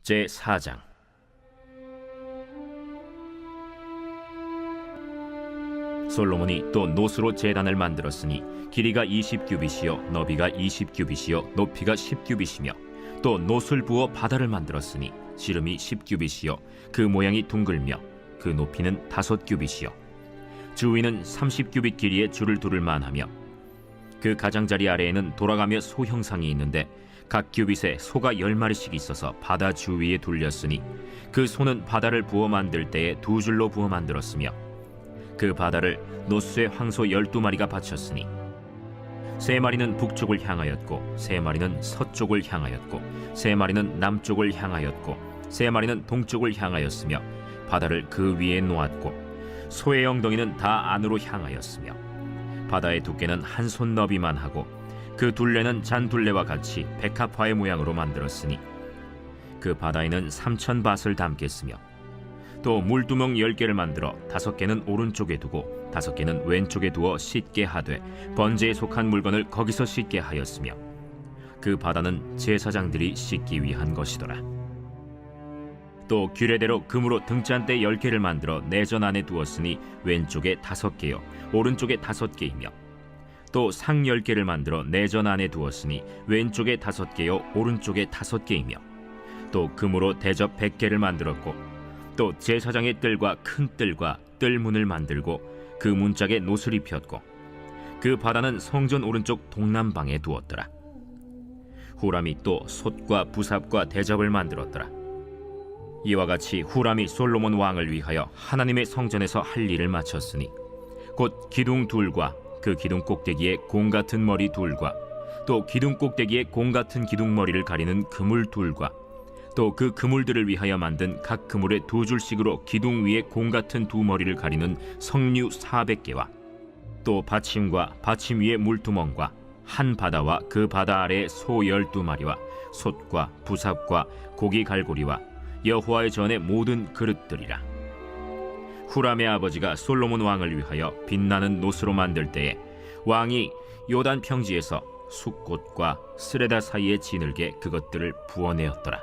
제4장. 솔로몬이 또 노스로 제단을 만들었으니 길이가 20규빗이요 너비가 20규빗이요 높이가 10규빗이며 또 노술 부어 바다를 만들었으니 지름이 10규빗이요 그 모양이 둥글며 그 높이는 5규빗이요 주위는 30규빗 길이의 줄을 두를 만하며 그 가장자리 아래에는 돌아가며 소 형상이 있는데 각 규빗에 소가 10마리씩 있어서 바다 주위에 둘렸으니 그 소는 바다를 부어 만들 때에 2줄로 부어 만들었으며 그 바다를 노스의 황소 12마리가 바쳤으니 3마리는 북쪽을 향하였고 3마리는 서쪽을 향하였고 3마리는 남쪽을 향하였고 3마리는 동쪽을 향하였으며 바다를 그 위에 놓았고 소의 엉덩이는 다 안으로 향하였으며 바다의 두께는 한 손 너비만 하고 그 둘레는 잔둘레와 같이 백합화의 모양으로 만들었으니 그 바다에는 3,000밭을 담겠으며 또 물두멍 10개를 만들어 5개는 오른쪽에 두고 5개는 왼쪽에 두어 씻게 하되 번제에 속한 물건을 거기서 씻게 하였으며 그 바다는 제사장들이 씻기 위한 것이더라. 또 규례대로 금으로 등잔대 10개를 만들어 내전 안에 두었으니 왼쪽에 5개요 오른쪽에 5개이며 또 상 10개를 만들어 내전 안에 두었으니 왼쪽에 5개요 오른쪽에 5개이며 또 금으로 대접 100개를 만들었고 또 제사장의 뜰과 큰 뜰과 뜰문을 만들고 그 문짝에 노슬 입혔고 그 바다는 성전 오른쪽 동남방에 두었더라. 후람이 또 솥과 부삽과 대접을 만들었더라. 이와 같이 후람이 솔로몬 왕을 위하여 하나님의 성전에서 할 일을 마쳤으니 곧 기둥 둘과 그 기둥 꼭대기에 공 같은 머리 둘과 또 기둥 꼭대기에 공 같은 기둥머리를 가리는 그물 둘과 또 그 그물들을 위하여 만든 각 그물에 2줄씩으로 기둥 위에 공 같은 2머리를 가리는 석류 400개와 또 받침과 받침 위에 물두멍과 한 바다와 그 바다 아래에 소 12마리와 솥과 부삽과 고기 갈고리와 여호와의 전의 모든 그릇들이라. 후람의 아버지가 솔로몬 왕을 위하여 빛나는 노스로 만들 때에 왕이 요단 평지에서 숫꽃과 스레다 사이에 지늘게 그것들을 부어내었더라.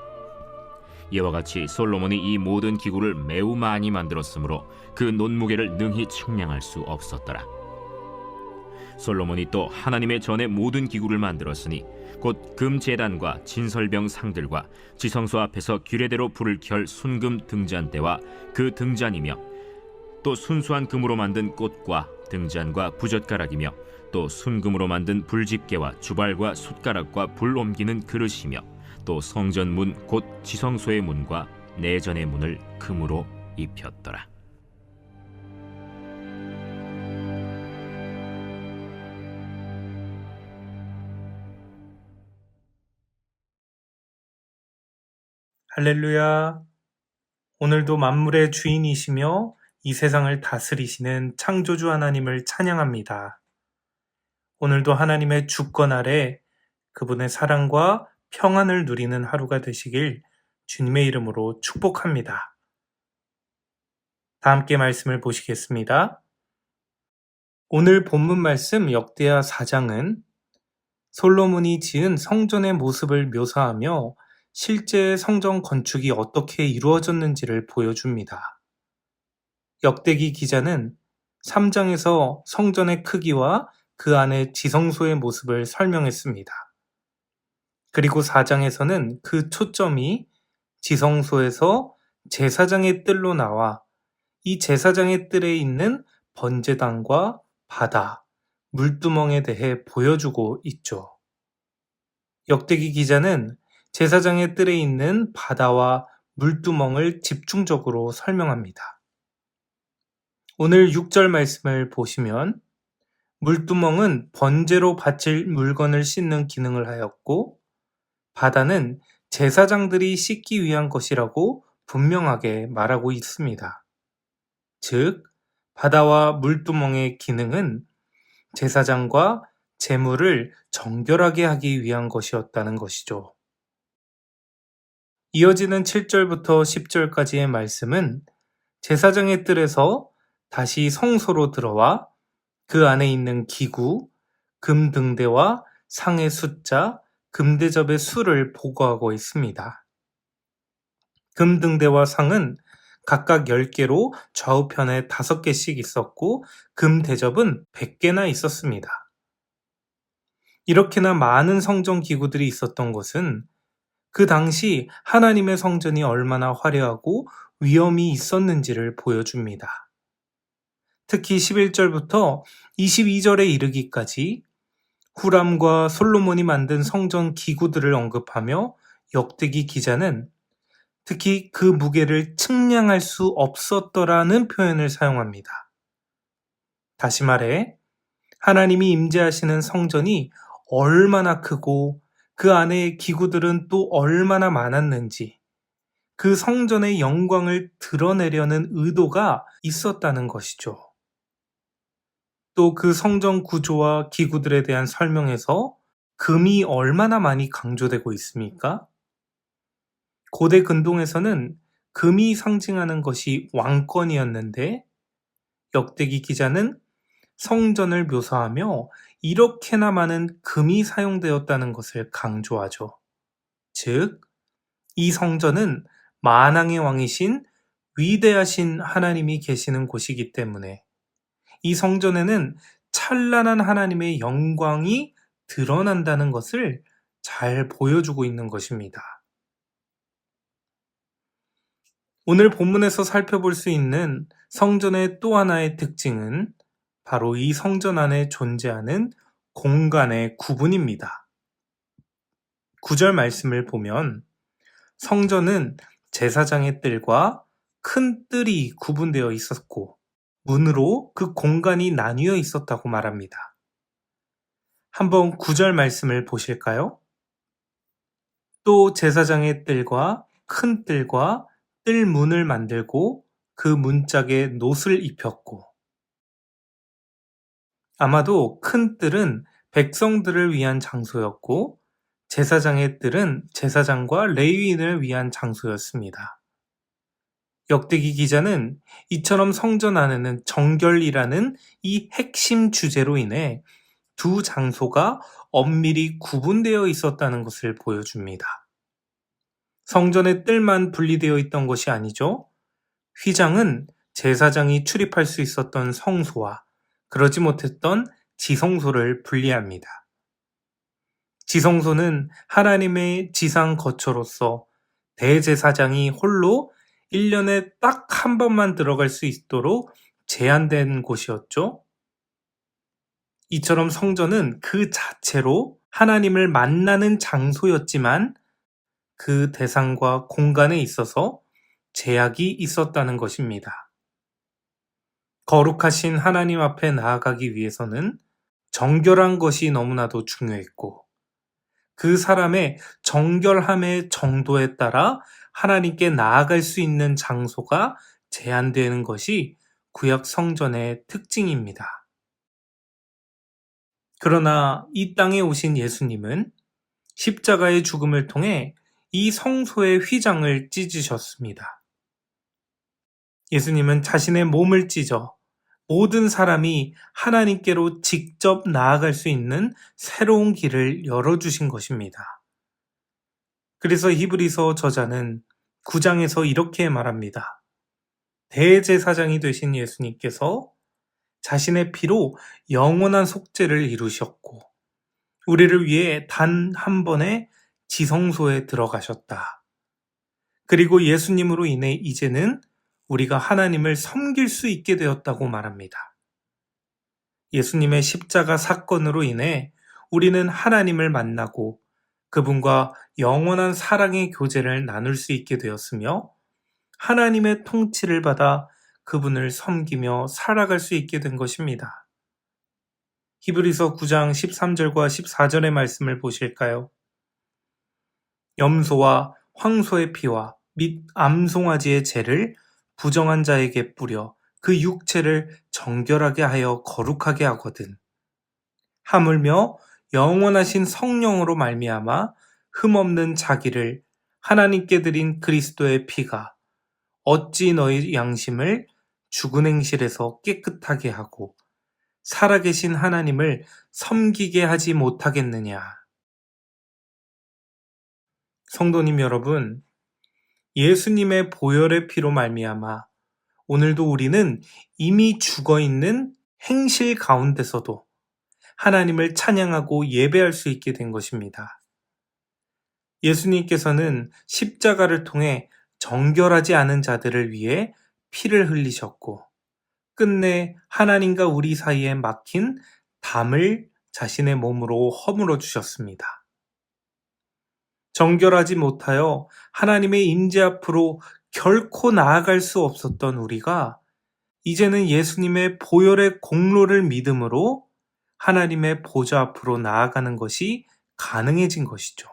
이와 같이 솔로몬이 이 모든 기구를 매우 많이 만들었으므로 그 논무게를 능히 측량할 수 없었더라. 솔로몬이 또 하나님의 전의 모든 기구를 만들었으니 곧 금제단과 진설병 상들과 지성소 앞에서 규례대로 불을 켤 순금 등잔대와 그 등잔이며 또 순수한 금으로 만든 꽃과 등잔과 부젓가락이며 또 순금으로 만든 불집게와 주발과 숟가락과 불 옮기는 그릇이며 또 성전 문 곧 지성소의 문과 내전의 문을 금으로 입혔더라. 할렐루야. 오늘도 만물의 주인이시며 이 세상을 다스리시는 창조주 하나님을 찬양합니다. 오늘도 하나님의 주권 아래 그분의 사랑과 평안을 누리는 하루가 되시길 주님의 이름으로 축복합니다. 다 함께 말씀을 보시겠습니다. 오늘 본문 말씀 역대하 4장은 솔로몬이 지은 성전의 모습을 묘사하며 실제 성전 건축이 어떻게 이루어졌는지를 보여줍니다. 역대기 기자는 3장에서 성전의 크기와 그 안의 지성소의 모습을 설명했습니다. 그리고 4장에서는 그 초점이 지성소에서 제사장의 뜰로 나와 이 제사장의 뜰에 있는 번제단과 바다, 물두멍에 대해 보여주고 있죠. 역대기 기자는 제사장의 뜰에 있는 바다와 물두멍을 집중적으로 설명합니다. 오늘 6절 말씀을 보시면 물두멍은 번제로 바칠 물건을 씻는 기능을 하였고 바다는 제사장들이 씻기 위한 것이라고 분명하게 말하고 있습니다. 즉, 바다와 물두멍의 기능은 제사장과 제물을 정결하게 하기 위한 것이었다는 것이죠. 이어지는 7절부터 10절까지의 말씀은 제사장의 뜰에서 다시 성소로 들어와 그 안에 있는 기구, 금등대와 상의 숫자, 금대접의 수를 보고하고 있습니다. 금등대와 상은 각각 10개로 좌우편에 5개씩 있었고 금대접은 100개나 있었습니다. 이렇게나 많은 성전 기구들이 있었던 것은 그 당시 하나님의 성전이 얼마나 화려하고 위엄이 있었는지를 보여줍니다. 특히 11절부터 22절에 이르기까지 후람과 솔로몬이 만든 성전 기구들을 언급하며 역대기 기자는 특히 그 무게를 측량할 수 없었더라는 표현을 사용합니다. 다시 말해 하나님이 임재하시는 성전이 얼마나 크고 그 안의 기구들은 또 얼마나 많았는지 그 성전의 영광을 드러내려는 의도가 있었다는 것이죠. 또 그 성전 구조와 기구들에 대한 설명에서 금이 얼마나 많이 강조되고 있습니까? 고대 근동에서는 금이 상징하는 것이 왕권이었는데 역대기 기자는 성전을 묘사하며 이렇게나 많은 금이 사용되었다는 것을 강조하죠. 즉, 이 성전은 만왕의 왕이신 위대하신 하나님이 계시는 곳이기 때문에 이 성전에는 찬란한 하나님의 영광이 드러난다는 것을 잘 보여주고 있는 것입니다. 오늘 본문에서 살펴볼 수 있는 성전의 또 하나의 특징은 바로 이 성전 안에 존재하는 공간의 구분입니다. 9절 말씀을 보면 성전은 제사장의 뜰과 큰 뜰이 구분되어 있었고 문으로 그 공간이 나뉘어 있었다고 말합니다. 한번 9절 말씀을 보실까요? 또 제사장의 뜰과 큰 뜰과 뜰문을 만들고 그 문짝에 놋을 입혔고 아마도 큰 뜰은 백성들을 위한 장소였고 제사장의 뜰은 제사장과 레위인을 위한 장소였습니다. 역대기 기자는 이처럼 성전 안에는 정결이라는 이 핵심 주제로 인해 두 장소가 엄밀히 구분되어 있었다는 것을 보여줍니다. 성전의 뜰만 분리되어 있던 것이 아니죠. 휘장은 제사장이 출입할 수 있었던 성소와 그러지 못했던 지성소를 분리합니다. 지성소는 하나님의 지상 거처로서 대제사장이 홀로 1년에 딱 한 번만 들어갈 수 있도록 제한된 곳이었죠. 이처럼 성전은 그 자체로 하나님을 만나는 장소였지만 그 대상과 공간에 있어서 제약이 있었다는 것입니다. 거룩하신 하나님 앞에 나아가기 위해서는 정결한 것이 너무나도 중요했고 그 사람의 정결함의 정도에 따라 하나님께 나아갈 수 있는 장소가 제한되는 것이 구약 성전의 특징입니다. 그러나 이 땅에 오신 예수님은 십자가의 죽음을 통해 이 성소의 휘장을 찢으셨습니다. 예수님은 자신의 몸을 찢어 모든 사람이 하나님께로 직접 나아갈 수 있는 새로운 길을 열어주신 것입니다. 그래서 히브리서 저자는 9장에서 이렇게 말합니다. 대제사장이 되신 예수님께서 자신의 피로 영원한 속죄를 이루셨고 우리를 위해 단 한 번의 지성소에 들어가셨다. 그리고 예수님으로 인해 이제는 우리가 하나님을 섬길 수 있게 되었다고 말합니다. 예수님의 십자가 사건으로 인해 우리는 하나님을 만나고 그분과 영원한 사랑의 교제를 나눌 수 있게 되었으며 하나님의 통치를 받아 그분을 섬기며 살아갈 수 있게 된 것입니다. 히브리서 9장 13절과 14절의 말씀을 보실까요? 염소와 황소의 피와 및 암송아지의 죄를 부정한 자에게 뿌려 그 육체를 정결하게 하여 거룩하게 하거든. 하물며 영원하신 성령으로 말미암아 흠없는 자기를 하나님께 드린 그리스도의 피가 어찌 너희 양심을 죽은 행실에서 깨끗하게 하고 살아계신 하나님을 섬기게 하지 못하겠느냐. 성도님 여러분, 예수님의 보혈의 피로 말미암아 오늘도 우리는 이미 죽어 있는 행실 가운데서도 하나님을 찬양하고 예배할 수 있게 된 것입니다. 예수님께서는 십자가를 통해 정결하지 않은 자들을 위해 피를 흘리셨고 끝내 하나님과 우리 사이에 막힌 담을 자신의 몸으로 허물어 주셨습니다. 정결하지 못하여 하나님의 임재 앞으로 결코 나아갈 수 없었던 우리가 이제는 예수님의 보혈의 공로를 믿음으로 하나님의 보좌 앞으로 나아가는 것이 가능해진 것이죠.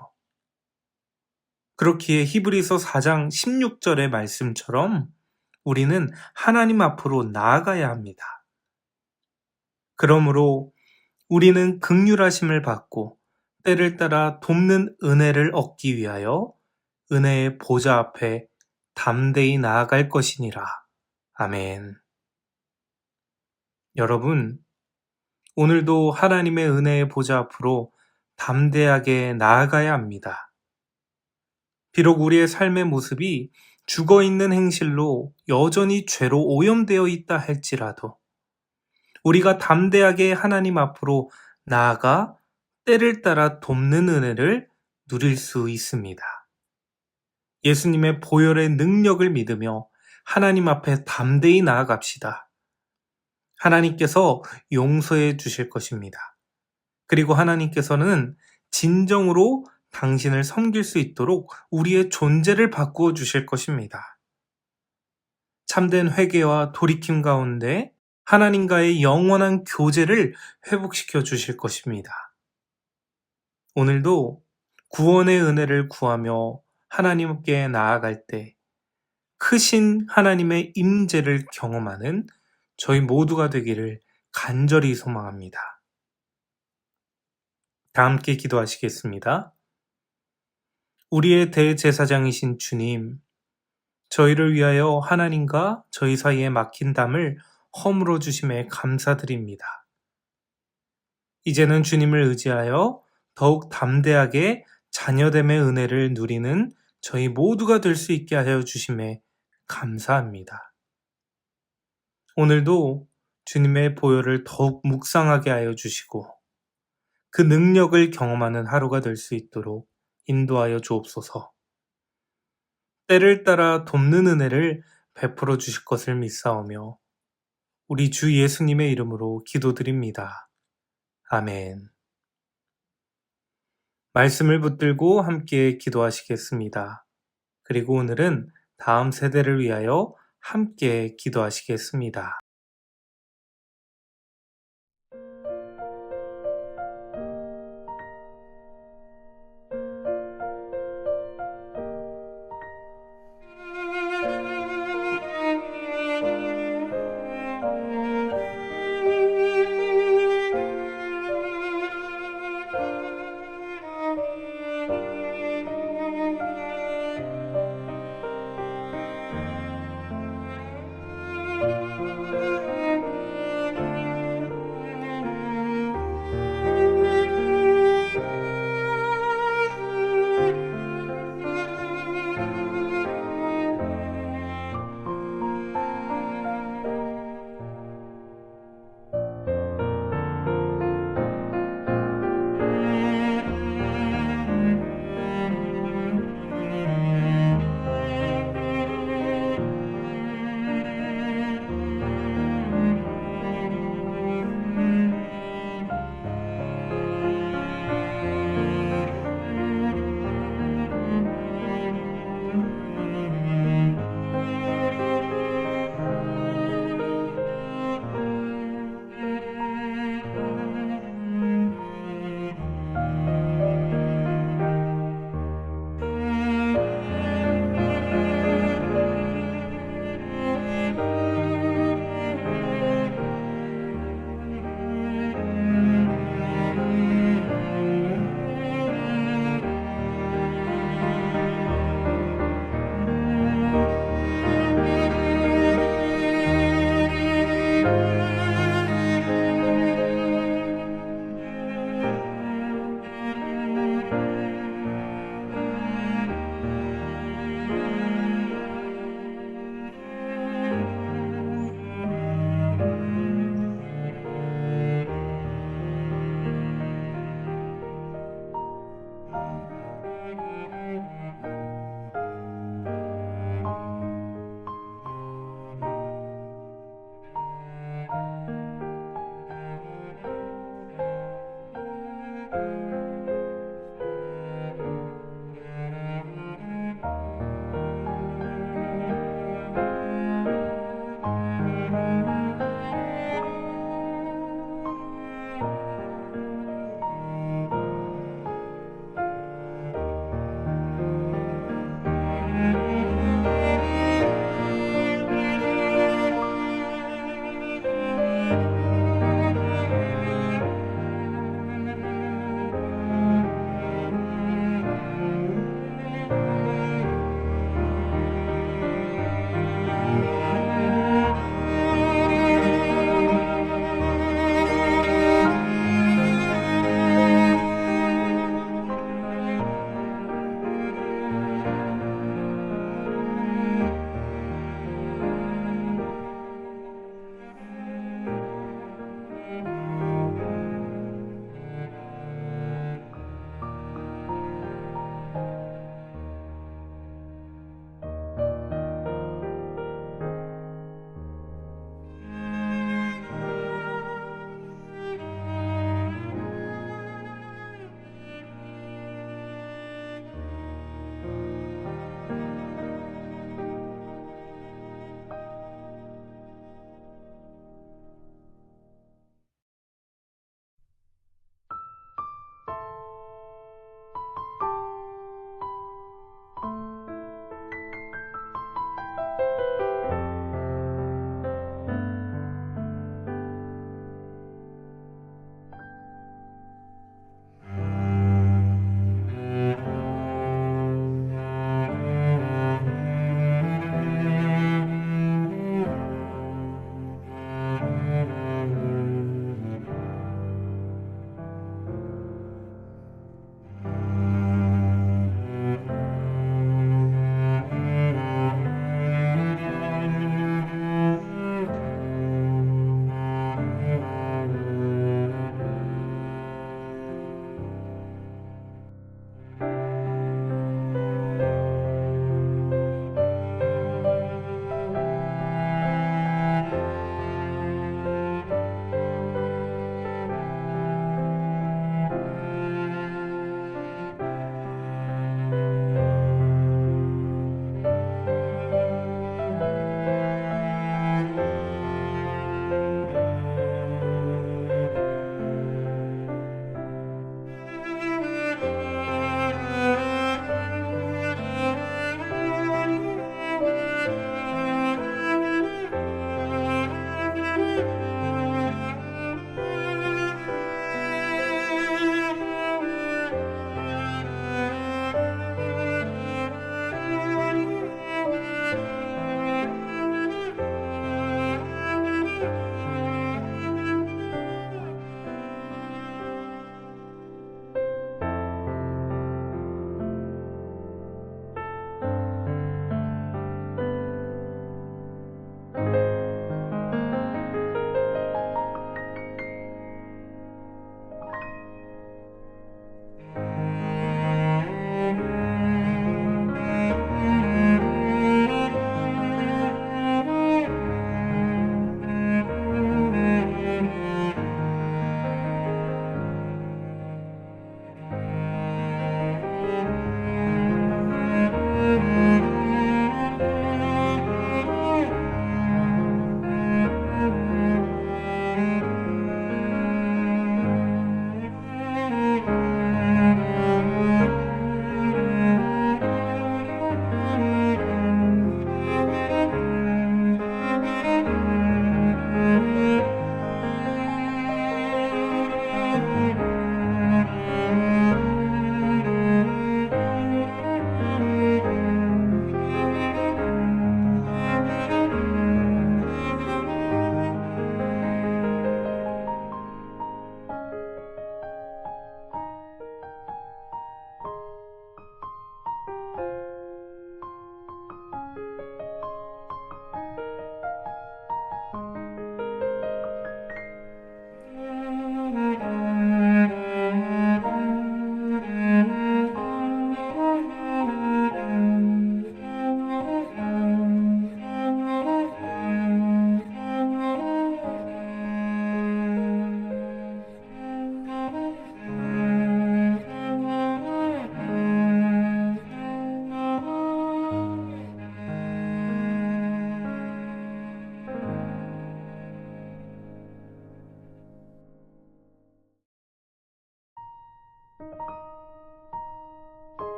그렇기에 히브리서 4장 16절의 말씀처럼 우리는 하나님 앞으로 나아가야 합니다. 그러므로 우리는 긍휼하심을 받고 때를 따라 돕는 은혜를 얻기 위하여 은혜의 보좌 앞에 담대히 나아갈 것이니라. 아멘. 여러분, 오늘도 하나님의 은혜의 보좌 앞으로 담대하게 나아가야 합니다. 비록 우리의 삶의 모습이 죽어있는 행실로 여전히 죄로 오염되어 있다 할지라도 우리가 담대하게 하나님 앞으로 나아가 때를 따라 돕는 은혜를 누릴 수 있습니다. 예수님의 보혈의 능력을 믿으며 하나님 앞에 담대히 나아갑시다. 하나님께서 용서해 주실 것입니다. 그리고 하나님께서는 진정으로 당신을 섬길 수 있도록 우리의 존재를 바꾸어 주실 것입니다. 참된 회개와 돌이킴 가운데 하나님과의 영원한 교제를 회복시켜 주실 것입니다. 오늘도 구원의 은혜를 구하며 하나님께 나아갈 때 크신 하나님의 임재를 경험하는 저희 모두가 되기를 간절히 소망합니다. 다 함께 기도하시겠습니다. 우리의 대제사장이신 주님, 저희를 위하여 하나님과 저희 사이에 막힌 담을 허물어 주심에 감사드립니다. 이제는 주님을 의지하여 더욱 담대하게 자녀됨의 은혜를 누리는 저희 모두가 될 수 있게 하여 주심에 감사합니다. 오늘도 주님의 보혈을 더욱 묵상하게 하여 주시고 그 능력을 경험하는 하루가 될 수 있도록 인도하여 주옵소서. 때를 따라 돕는 은혜를 베풀어 주실 것을 믿사오며 우리 주 예수님의 이름으로 기도드립니다. 아멘. 말씀을 붙들고 함께 기도하시겠습니다. 그리고 오늘은 다음 세대를 위하여 함께 기도하시겠습니다.